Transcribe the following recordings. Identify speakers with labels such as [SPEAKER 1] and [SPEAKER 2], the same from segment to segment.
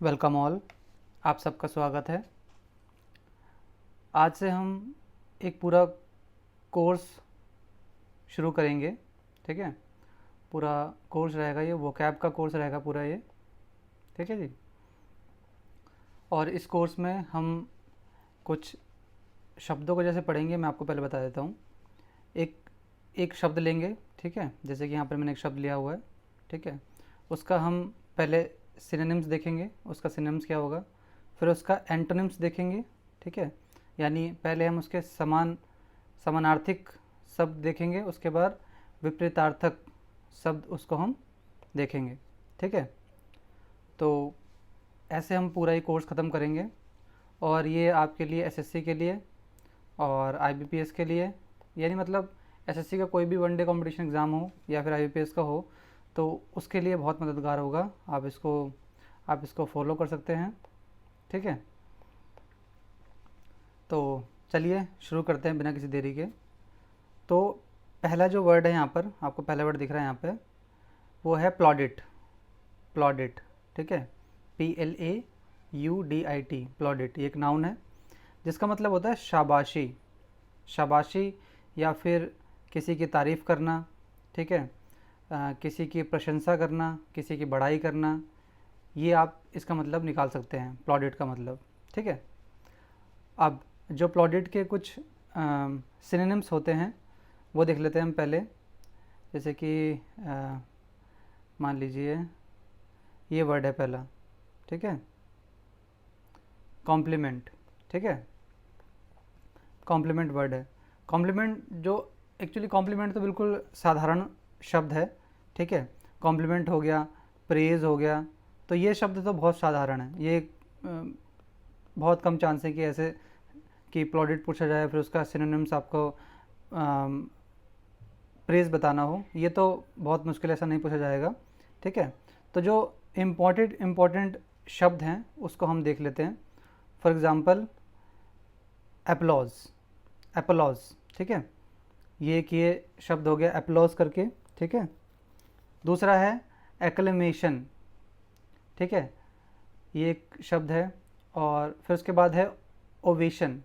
[SPEAKER 1] Welcome all, आप सबका स्वागत है। आज से हम एक पूरा कोर्स शुरू करेंगे। ठीक है, पूरा कोर्स रहेगा, ये वोकैब का कोर्स रहेगा पूरा ये। ठीक है जी। और इस कोर्स में हम कुछ शब्दों को जैसे पढ़ेंगे, मैं आपको पहले बता देता हूँ। एक एक शब्द लेंगे, ठीक है, जैसे कि यहाँ पर मैंने एक शब्द लिया हुआ है। ठीक है, उसका हम पहले सिनोनिम्स देखेंगे, उसका सिनोनिम्स क्या होगा, फिर उसका एंटोनिम्स देखेंगे। ठीक है, यानी पहले हम उसके समानार्थिक शब्द देखेंगे, उसके बाद विपरीतार्थक शब्द उसको हम देखेंगे। ठीक है, तो ऐसे हम पूरा ही कोर्स ख़त्म करेंगे। और ये आपके लिए एसएससी के लिए और आईबीपीएस के लिए, यानी मतलब एसएससी का कोई भी वनडे कंपटीशन एग्ज़ाम हो या फिर आईबीपीएस का हो, तो उसके लिए बहुत मददगार होगा। आप इसको फॉलो कर सकते हैं। ठीक है, तो चलिए शुरू करते हैं बिना किसी देरी के। तो पहला जो वर्ड है यहाँ पर, आपको पहला वर्ड दिख रहा है यहाँ पे, वो है प्लॉडिट। प्लॉडिट, ठीक है, PLAUDIT, प्लॉडिट। ये एक नाउन है जिसका मतलब होता है शाबाशी। शाबाशी या फिर किसी की तारीफ़ करना। ठीक है, किसी की प्रशंसा करना, किसी की बड़ाई करना, ये आप इसका मतलब निकाल सकते हैं, प्लॉडिट का मतलब। ठीक है, अब जो प्लॉडिट के कुछ सिनोनिम्स होते हैं वो देख लेते हैं हम पहले। जैसे कि मान लीजिए ये वर्ड है पहला, ठीक है, कॉम्प्लीमेंट। ठीक है, कॉम्प्लीमेंट वर्ड है। कॉम्प्लीमेंट जो एक्चुअली कॉम्प्लीमेंट तो बिल्कुल साधारण शब्द है। ठीक है, कॉम्प्लीमेंट हो गया, प्रेज़ हो गया, तो ये शब्द तो बहुत साधारण है। ये बहुत कम चांस है कि ऐसे कि प्लॉडिट पूछा जाए फिर उसका सिनोनिम्स आपको प्रेज़ बताना हो, ये तो बहुत मुश्किल, ऐसा नहीं पूछा जाएगा। ठीक है, तो जो इम्पोर्टेंट शब्द हैं उसको हम देख लेते हैं। For example applause, applause. ठीक है, ये शब्द हो गया एप्लॉज करके। ठीक है, दूसरा है एक्लेमेशन। ठीक है, ये एक शब्द है। और फिर उसके बाद है ओवेशन।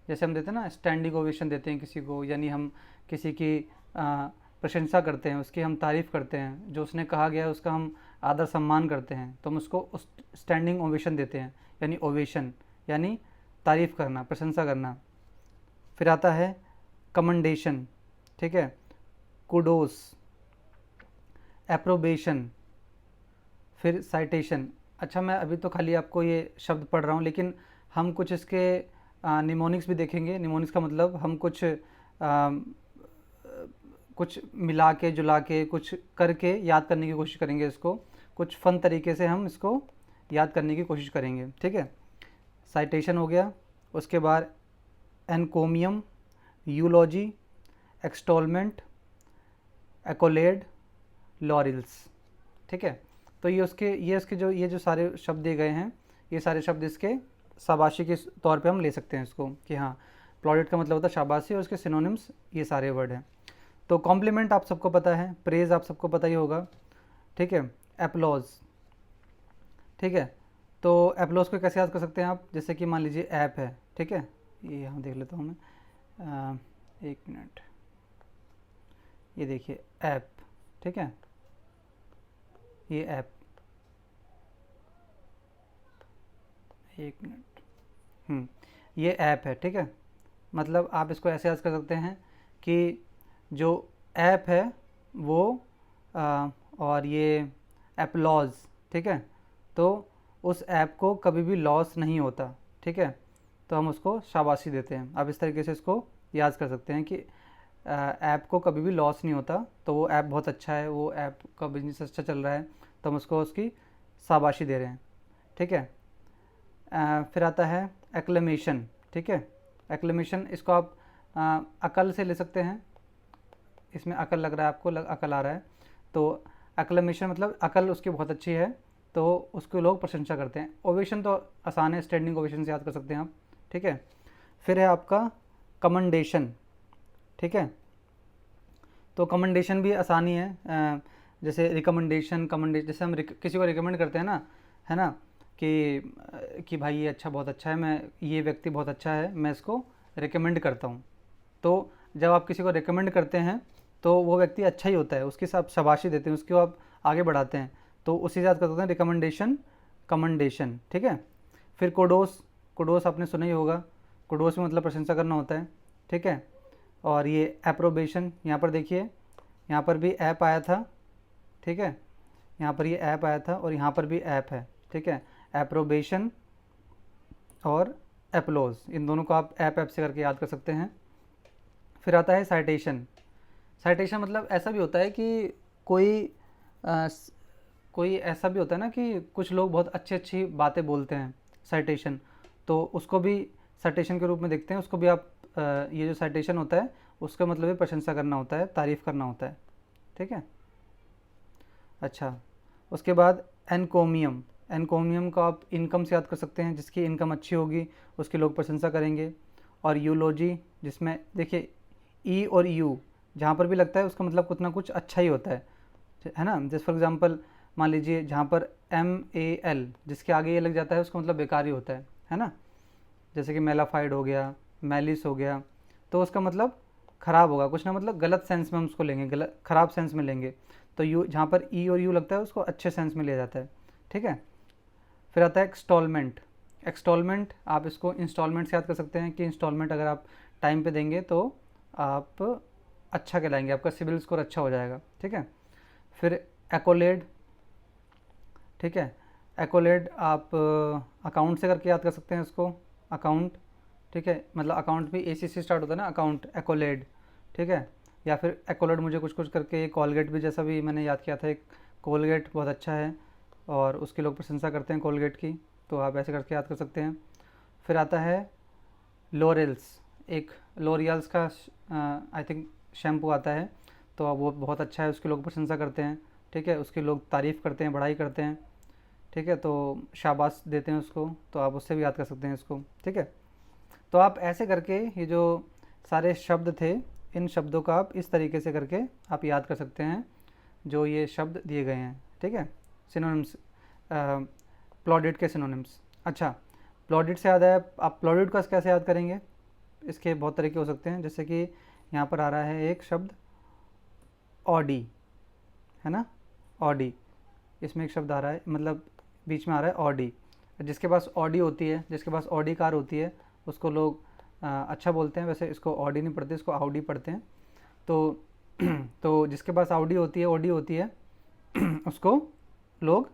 [SPEAKER 1] जैसे हम देते हैं ना, स्टैंडिंग ओवेशन देते हैं किसी को, यानी हम किसी की प्रशंसा करते हैं, उसकी हम तारीफ़ करते हैं, जो उसने कहा गया है उसका हम आदर सम्मान करते हैं, तो हम उसको उस स्टैंडिंग ओवेशन देते हैं, यानी ओवेशन, यानी तारीफ़ करना, प्रशंसा करना। फिर आता है कमेंडेशन। ठीक है, कुडोस, एप्रोबेशन, फिर साइटेशन। अच्छा, मैं अभी तो खाली आपको ये शब्द पढ़ रहा हूँ, लेकिन हम कुछ इसके निमोनिक्स भी देखेंगे। निमोनिक्स का मतलब हम कुछ मिला के जुला के कुछ करके याद करने की कोशिश करेंगे इसको, कुछ फन तरीके से हम इसको याद करने की कोशिश करेंगे। ठीक है, साइटेशन हो गया, उसके बाद एनकोमियम, यूलॉजी, एक्सटॉलमेंट, एकोलेड, लॉरिल्स। ठीक है, तो ये जो सारे शब्द दिए गए हैं, ये सारे शब्द इसके शाबाशी के तौर पे हम ले सकते हैं इसको, कि हाँ, प्लॉडिट का मतलब होता है शाबाशी, और उसके सिनोनिम्स ये सारे वर्ड हैं। तो कॉम्प्लीमेंट आप सबको पता है, प्रेज़ आप सबको पता ही होगा। ठीक है, एप्लॉज। ठीक है, तो एप्लॉज को कैसे याद कर सकते हैं आप, जैसे कि मान लीजिए ऐप है। ठीक है, ये यहाँ देख लेता हूँ मैं, एक मिनट, ये देखिए ऐप। ठीक है, ये ऐप, एक मिनट, ये ऐप है। ठीक है, मतलब आप इसको ऐसे याद कर सकते हैं कि जो ऐप है वो और ये एप्लॉज, ठीक है, तो उस ऐप को कभी भी लॉस नहीं होता। ठीक है, तो हम उसको शाबाशी देते हैं। आप इस तरीके से इसको याद कर सकते हैं कि ऐप को कभी भी लॉस नहीं होता, तो वो ऐप बहुत अच्छा है, वो ऐप का बिजनेस अच्छा चल रहा है, तो हम उसको उसकी शाबाशी दे रहे हैं। ठीक है, फिर आता है एक्लेमेशन। ठीक है, एक्लेमेशन, इसको आप अकल से ले सकते हैं। इसमें अकल लग रहा है आपको, अकल आ रहा है, तो एक्लेमेशन मतलब अकल उसकी बहुत अच्छी है, तो उसको लोग प्रशंसा करते हैं। ओवेशन तो आसान है, स्टैंडिंग ओवेशन से याद कर सकते हैं आप। ठीक है, फिर है आपका कमेंडेशन। ठीक है, तो कमेंडेशन भी आसानी है, जैसे रिकमेंडेशन, कमेंडेशन, जैसे हम किसी को रिकमेंड करते हैं ना, है ना, कि भाई ये अच्छा, बहुत अच्छा है, मैं ये व्यक्ति बहुत अच्छा है, मैं इसको रिकमेंड करता हूँ। तो जब आप किसी को रिकमेंड करते हैं तो वो व्यक्ति अच्छा ही होता है, उसकी आप शाबाशी देते हैं, उसको आप आगे बढ़ाते हैं, तो उसी से याद कर सकते हैं रिकमेंडेशन, कमेंडेशन। ठीक है। फिर कोडोस, कोडोस आपने सुना ही होगा, कोडोस में मतलब प्रशंसा करना होता है। ठीक है। और ये एप्रोबेशन, यहाँ पर देखिए, यहाँ पर भी ऐप आया था। ठीक है। यहाँ पर ये ऐप आया था और यहाँ पर भी ऐप है। ठीक है। एप्रोबेशन और एप्लोज, इन दोनों को आप ऐप से करके याद कर सकते हैं। फिर आता है साइटेशन। साइटेशन मतलब ऐसा भी होता है कि कोई कोई ऐसा भी होता है ना कि कुछ लोग बहुत अच्छी अच्छी बातें बोलते हैं, साइटेशन, तो उसको भी साइटेशन के रूप में देखते हैं। उसको भी आप ये जो साइटेशन होता है उसका मतलब है प्रशंसा करना होता है, तारीफ़ करना होता है। ठीक है। अच्छा, उसके बाद एनकोमियम, एनकोमियम को आप इनकम से याद कर सकते हैं, जिसकी इनकम अच्छी होगी उसके लोग प्रशंसा करेंगे। और यूलोजी, जिसमें देखिए ई और यू जहाँ पर भी लगता है उसका मतलब कुछ ना कुछ अच्छा ही होता है ना। जैसे फॉर एग्जांपल मान लीजिए जहाँ पर MAL जिसके आगे ये लग जाता है उसका मतलब बेकार ही होता है ना। जैसे कि मेलाफाइड हो गया, मैलिस हो गया, तो उसका मतलब ख़राब होगा, कुछ ना मतलब गलत सेंस में हम उसको लेंगे, गलत ख़राब सेंस में लेंगे। तो यू जहाँ पर ई और यू लगता है उसको अच्छे सेंस में लिया जाता है। ठीक है। फिर आता है एक्सटॉलमेंट। एक्सटॉलमेंट आप इसको इंस्टॉलमेंट से याद कर सकते हैं कि इंस्टॉलमेंट अगर आप टाइम पे देंगे तो आप अच्छा कहलाएंगे, आपका सिविल स्कोर अच्छा हो जाएगा। ठीक है। फिर एकोलेड। ठीक है। एकोलेड आप अकाउंट से करके याद कर सकते हैं इसको, अकाउंट। ठीक है। मतलब अकाउंट भी AC से स्टार्ट होता है ना, अकाउंट, एकोलेड। ठीक है। या फिर एकोलेड मुझे कुछ कुछ करके, कॉलगेट भी जैसा भी मैंने याद किया था, एक कोलगेट बहुत अच्छा है और उसके लोग प्रशंसा करते हैं कोलगेट की, तो आप ऐसे करके याद कर सकते हैं। फिर आता है लोरेल्स, एक लोरियल्स का आई थिंक शैम्पू आता है, तो वो बहुत अच्छा है, उसके लोग प्रशंसा करते हैं। ठीक है। उसके लोग तारीफ़ करते हैं, बड़ाई करते हैं। ठीक है। तो शाबाश देते हैं उसको, तो आप उससे भी याद कर सकते हैं इसको। ठीक है। तो आप ऐसे करके ये जो सारे शब्द थे, इन शब्दों का आप इस तरीके से करके आप याद कर सकते हैं जो ये शब्द दिए गए हैं। ठीक है। सिनोनिम्स, प्लॉडिड के सिनोनिम्स। अच्छा, प्लॉडिड से याद है, आप प्लॉडिड का कैसे याद करेंगे, इसके बहुत तरीके हो सकते हैं। जैसे कि यहाँ पर आ रहा है एक शब्द ऑडी, है ना, ऑडी, इसमें एक शब्द आ रहा है, मतलब बीच में आ रहा है ऑडी। जिसके पास ऑडी होती है, जिसके पास ऑडी कार होती है उसको लोग अच्छा बोलते हैं। वैसे इसको ऑडी नहीं पढ़ते, इसको आउडी पढ़ते हैं। तो तो जिसके पास आउडी होती है, ऑडी होती है, उसको लोग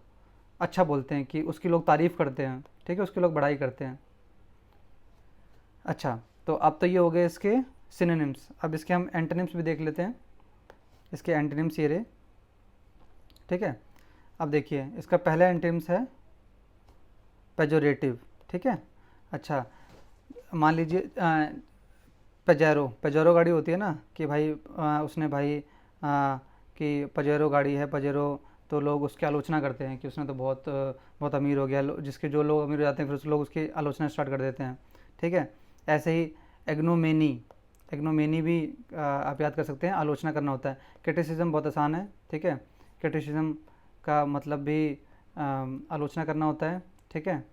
[SPEAKER 1] अच्छा बोलते हैं, कि उसकी लोग तारीफ़ करते हैं। ठीक है। उसके लोग बड़ाई करते हैं। अच्छा, तो अब तो ये हो गए इसके सिनोनिम्स। अब इसके हम एंटोनिम्स भी देख लेते हैं। इसके एंटोनिम्स ये रहे। ठीक है। अब देखिए इसका पहला एंटोनिम्स है पेजोरेटिव। ठीक है। अच्छा, मान लीजिए पजेरो, पजेरो गाड़ी होती है ना, कि भाई उसने भाई कि पजेरो गाड़ी है, पजेरो, तो लोग उसकी आलोचना करते हैं कि उसने तो बहुत अमीर हो गया। जिसके जो लोग अमीर हो जाते हैं फिर उस लोग उसकी आलोचना स्टार्ट कर देते हैं। ठीक है। ऐसे ही एग्नोमेनी, एग्नोमेनी भी आप याद कर सकते हैं, आलोचना करना होता है। क्रिटिसिज्म बहुत आसान है। ठीक है। क्रिटिसिज्म का मतलब भी आलोचना करना होता है। ठीक है।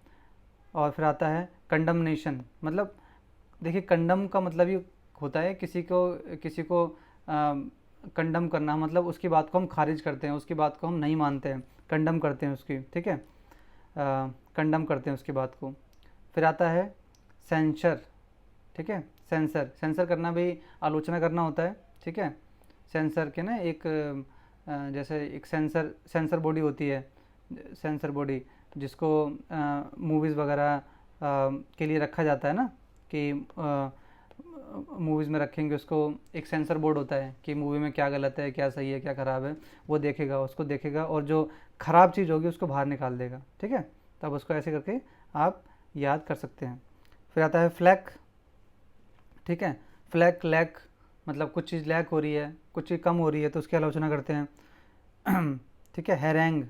[SPEAKER 1] और फिर आता है कंडमनेशन, मतलब देखिए कंडम का मतलब ये होता है किसी को कंडम करना, मतलब उसकी बात को हम खारिज करते हैं, उसकी बात को हम नहीं मानते हैं, कंडम करते हैं उसकी। ठीक है। कंडम करते हैं उसकी बात को। फिर आता है सेंसर। ठीक है। सेंसर, सेंसर करना भी आलोचना करना होता है। ठीक है। सेंसर के ना एक जैसे एक सेंसर बॉडी होती है, सेंसर बॉडी जिसको मूवीज़ वगैरह के लिए रखा जाता है ना, कि मूवीज़ में रखेंगे उसको, एक सेंसर बोर्ड होता है कि मूवी में क्या गलत है, क्या सही है, क्या ख़राब है, वो देखेगा, उसको देखेगा और जो ख़राब चीज़ होगी उसको बाहर निकाल देगा। ठीक है। तब उसको ऐसे करके आप याद कर सकते हैं। फिर आता है फ्लैक। ठीक है। फ्लैक, लैक, मतलब कुछ चीज़ लैक हो रही है, कुछ चीज़ कम हो रही है तो उसकी आलोचना करते हैं। ठीक है। हैरेंग,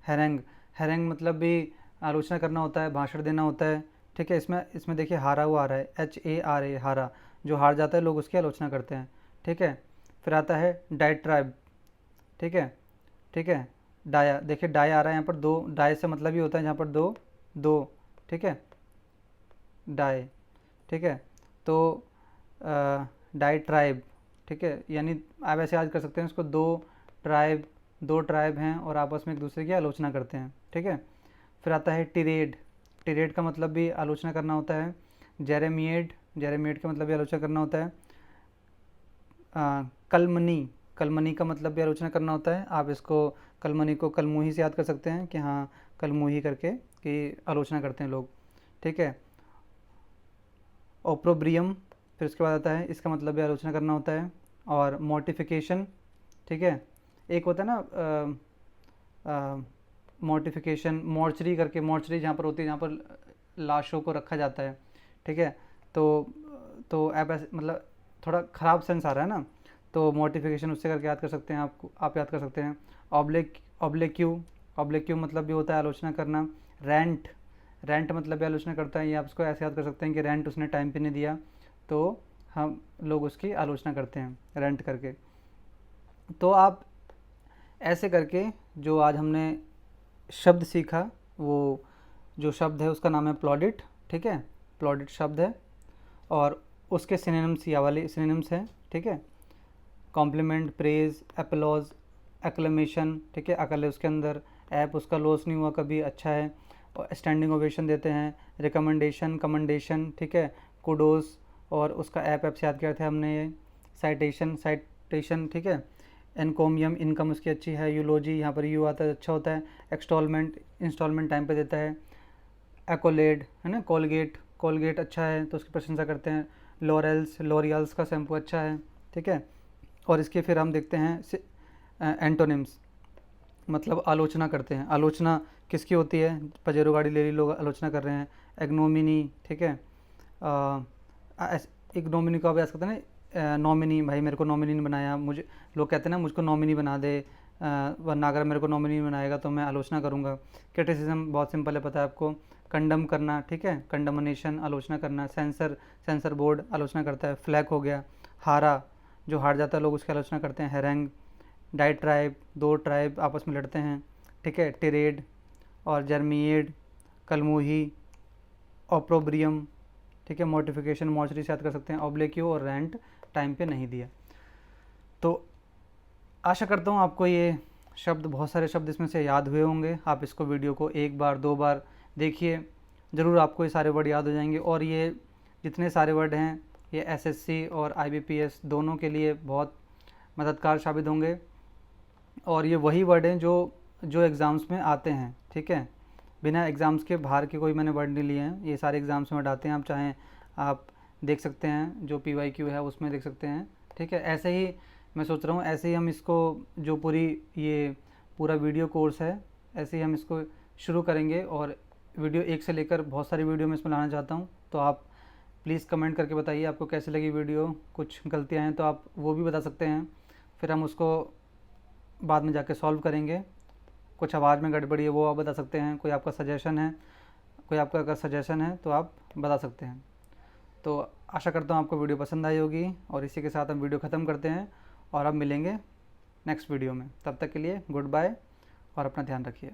[SPEAKER 1] हैरेंग, हैरेंग मतलब भी आलोचना करना होता है, भाषण देना होता है। ठीक है। इसमें इसमें देखिए हारा हुआ आ रहा है, HARA, हारा, जो हार जाता है लोग उसकी आलोचना करते हैं। ठीक है। फिर आता है डायट्राइब। ठीक है। ठीक है। डाया, देखिए डाया आ रहा है यहाँ पर, दो, डाय से मतलब ही होता है जहाँ पर दो दो, ठीक है, डाई, ठीक है। तो डाइट्राइब, ठीक है, यानी आप ऐसे याद कर सकते हैं इसको, दो ट्राइब हैं और आपस में एक दूसरे की आलोचना करते हैं, ठीक है। फिर आता है टिरेड, टिरेड का मतलब भी आलोचना करना होता है। जेरेमिएड, जेरेमिएड का मतलब भी आलोचना करना होता है। कलमनी, कलमनी का मतलब भी आलोचना करना होता है। आप इसको कलमनी को कलमुही से याद कर सकते हैं कि हाँ कलमुही करके कि आलोचना करते हैं लोग, ठीक है। ओप्रोब्रियम, फिर उसके बाद आता है, इसका मतलब भी आलोचना करना होता है। और मोर्टिफिकेशन, ठीक है, एक होता है ना मोर्टिफिकेशन, मॉर्चरी करके, मॉर्चरी जहाँ पर होती है जहाँ पर लाशों को रखा जाता है, ठीक है। तो आप ऐसे मतलब थोड़ा ख़राब सेंस आ रहा है ना, तो मोर्टिफिकेशन उससे करके याद कर सकते हैं, आप याद कर सकते हैं। ऑब्लिक्यू, ऑब्लिक्यू मतलब भी होता है आलोचना करना। रेंट, रेंट मतलब भी आलोचना करता है। ये आप इसको ऐसे याद कर सकते हैं कि रेंट उसने टाइम पे नहीं दिया तो हम लोग उसकी आलोचना करते हैं रेंट करके। तो आप ऐसे करके जो आज हमने शब्द सीखा, वो जो शब्द है उसका नाम है प्लॉडिट, ठीक है, प्लॉडिट शब्द है। और उसके सिनोनिम्स या वाले सिनोनिम्स हैं, ठीक है। कॉम्प्लीमेंट, प्रेज, एप्लॉज, एक्लेमेशन, ठीक है, अकल है उसके अंदर, ऐप उसका लॉस नहीं हुआ कभी, अच्छा है, और स्टैंडिंग ओवेशन देते हैं। रिकमेंडेशन, कमेंडेशन, ठीक है, कुडोस, और उसका ऐप से याद किया था हमने ये। साइटेशन, साइटेशन, ठीक है। एनकोमियम, इनकम उसकी अच्छी है। यूलोजी, यहाँ पर यू आता है, अच्छा होता है। एक्सटॉलमेंट, इंस्टॉलमेंट टाइम पे देता है। एकोलेड है ना, कोलगेट, कोलगेट अच्छा है तो उसकी प्रशंसा करते हैं। लॉरेल्स, लॉरियल्स का शैम्पू अच्छा है, ठीक है। और इसके फिर हम देखते हैं एंटोनिम्स, मतलब आलोचना करते हैं। आलोचना किसकी होती है, पजेरो गाड़ी ले ली, लोग आलोचना कर रहे हैं। एग्नोमिनी, ठीक है, इग्नोमिनी को आप याद सकते हैं ना, नॉमिनी, भाई मेरे को नॉमिनी नहीं बनाया, मुझे लोग कहते हैं ना मुझको नॉमिनी बना दे, वरना अगर मेरे को नॉमिनी बनाएगा तो मैं आलोचना करूँगा। क्रिटिसिज्म बहुत सिंपल है, पता है आपको। कंडम करना, ठीक है, कंडमनेशन, आलोचना करना। सेंसर, सेंसर बोर्ड आलोचना करता है। फ्लैग हो गया। हारा, जो हार जाता है लोग उसकी आलोचना करते हैं। हैरेंग, डाइट्राइब, दो ट्राइब आपस में लड़ते हैं, ठीक है। टिरेड और जर्मिएड, कलमुही, ऑप्रोब्रियम, ठीक है। मोर्टिफिकेशन, मॉर्चरी से याद कर सकते हैं। ऑब्लिक्यू और रेंट टाइम पे नहीं दिया। तो आशा करता हूँ आपको ये शब्द, बहुत सारे शब्द इसमें से याद हुए होंगे। आप इसको वीडियो को एक बार दो बार देखिए, ज़रूर आपको ये सारे वर्ड याद हो जाएंगे। और ये जितने सारे वर्ड हैं ये एसएससी और आईबीपीएस दोनों के लिए बहुत मददगार साबित होंगे। और ये वही वर्ड हैं जो एग्ज़ाम्स में आते हैं, ठीक है। बिना एग्ज़ाम्स के बाहर के कोई मैंने वर्ड नहीं लिए हैं, ये सारे एग्ज़ाम्स में वर्ड आते हैं। आप चाहें आप देख सकते हैं, जो PYQ है उसमें देख सकते हैं, ठीक है। ऐसे ही मैं सोच रहा हूँ, ऐसे ही हम इसको जो ये पूरा वीडियो कोर्स है, ऐसे ही हम इसको शुरू करेंगे। और वीडियो 1 से लेकर बहुत सारी वीडियो मैं इसमें लाना चाहता हूँ। तो आप प्लीज़ कमेंट करके बताइए आपको कैसी लगी वीडियो। कुछ गलतियाँ हैं तो आप वो भी बता सकते हैं, फिर हम उसको बाद में जाके सॉल्व करेंगे। कुछ आवाज़ में गड़बड़ी है वो आप बता सकते हैं। कोई आपका सजेशन है, कोई आपका अगर सजेशन है तो आप बता सकते हैं। तो आशा करता हूँ आपको वीडियो पसंद आई होगी। और इसी के साथ हम वीडियो ख़त्म करते हैं और अब मिलेंगे नेक्स्ट वीडियो में। तब तक के लिए गुड बाय और अपना ध्यान रखिए।